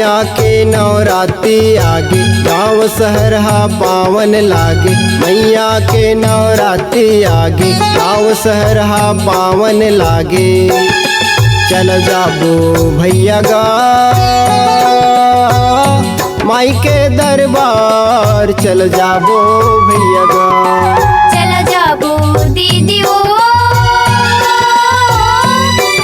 मैया के नवरात्रि आगे गाँव शहर हा पावन लागे। मैया के नवरात्रि आगे गाँव शहर हा पावन लागे। चल जाबो भैया गा माई के दरबार, चल जाबो भैया गा। चल जाबो दीदी ओ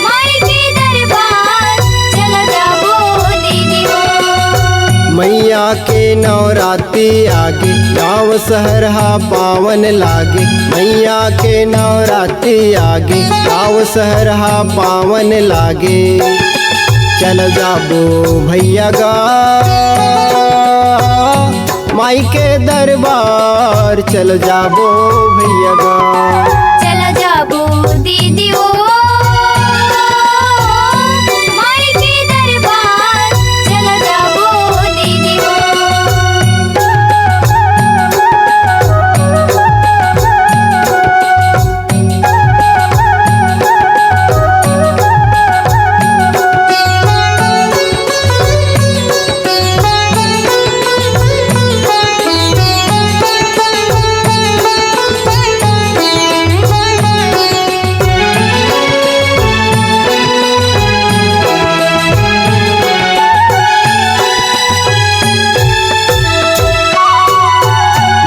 माई के दरबार, चल जाबो दीदी ओ। मैया के नवरात्रि आगे गाँव शहर हा पावन लागे। मैया के नवरात्रि आगे गाँव शहर हा पावन लागे। चल जाबो भैया गा माई के दरबार, चल जाबो भैया गा। चल जाबो दीदी ओ माई के दरबार, चल जाबो दीदी ओ।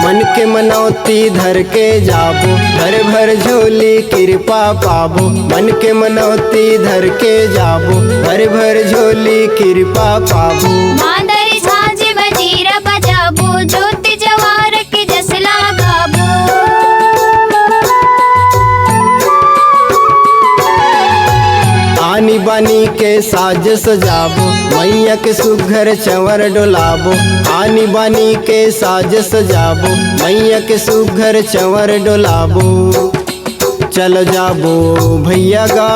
मन के मनौती धर के जाबो, भर भर झोली कृपा पाबो। मन के मनौती धर के जाबो, भर भर झोली कृपा पाबो। मांदरी झांझ बजीरा बजाबो, ज्योति जवार के जसला गाबो। आनी बानी के साज सजाबो, मैया के सुघर चंवर डोलाबो। आनी बानी के साज सजाबो, मैया के सुघर चंवर डोलाबो। चल जाबो भैया गा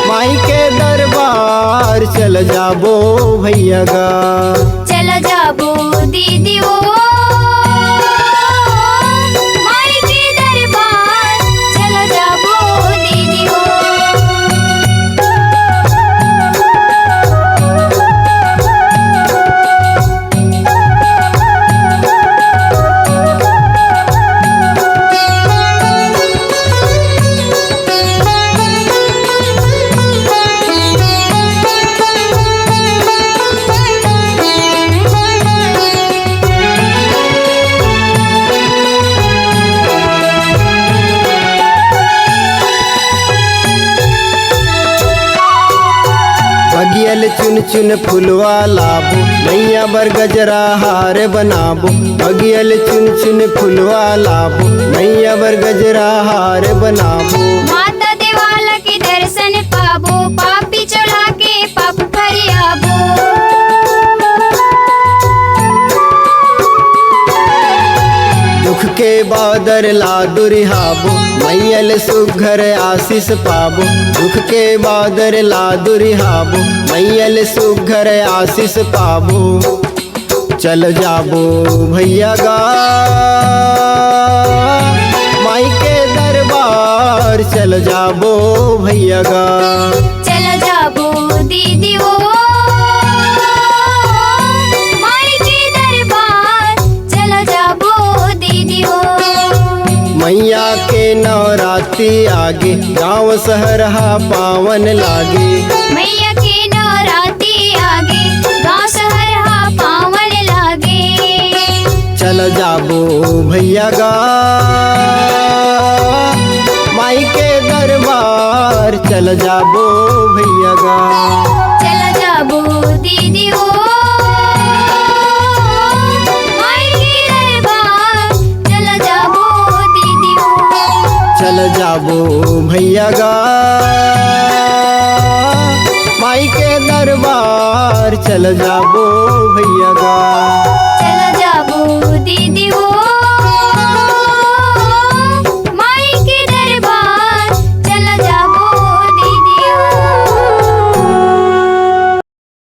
माई के दरबार, चल जाबो भैया गा। चल जाबो दीदी ओ माई के दरबार, चल जाबो दीदी ओ। बगियल चुन चुन फुलवा लाबो, मैया बर गजरा हार बनाबो। बगियल चुन चुन फुलवा लाबो, मैया बर गजरा हार बनाबो। माता देवाला के दर्शन पाबो, पापी चढ़ा के पाप फरियाबो। दुख के बादर ला दुरिहाबो, मैयल सुघर आशीष पाबो। दुख के बादर ला दुरिहाबो, मैयल सुघर आशीष पाबो। चल जाबो भैया गा माई के दरबार, चल जाबो भैया गा। चल जाबो दीदी ओ माई के दरबार, चल जाबो दीदी ओ। मैया के नवरात्रि आगे गाँव शहर हा पावन लागे। मैया के नवरात्रि आगे गाँव शहर हा पावन लागे। चल जाबो भैया गा माई के दरबार, चल जाबो भैया गा। चल जाबो दीदी ओ माई के दरबार, चल जाबो दीदी ओ। चल जाबो भैया गा माई के दरबार, चल जाबो भैया गा। चल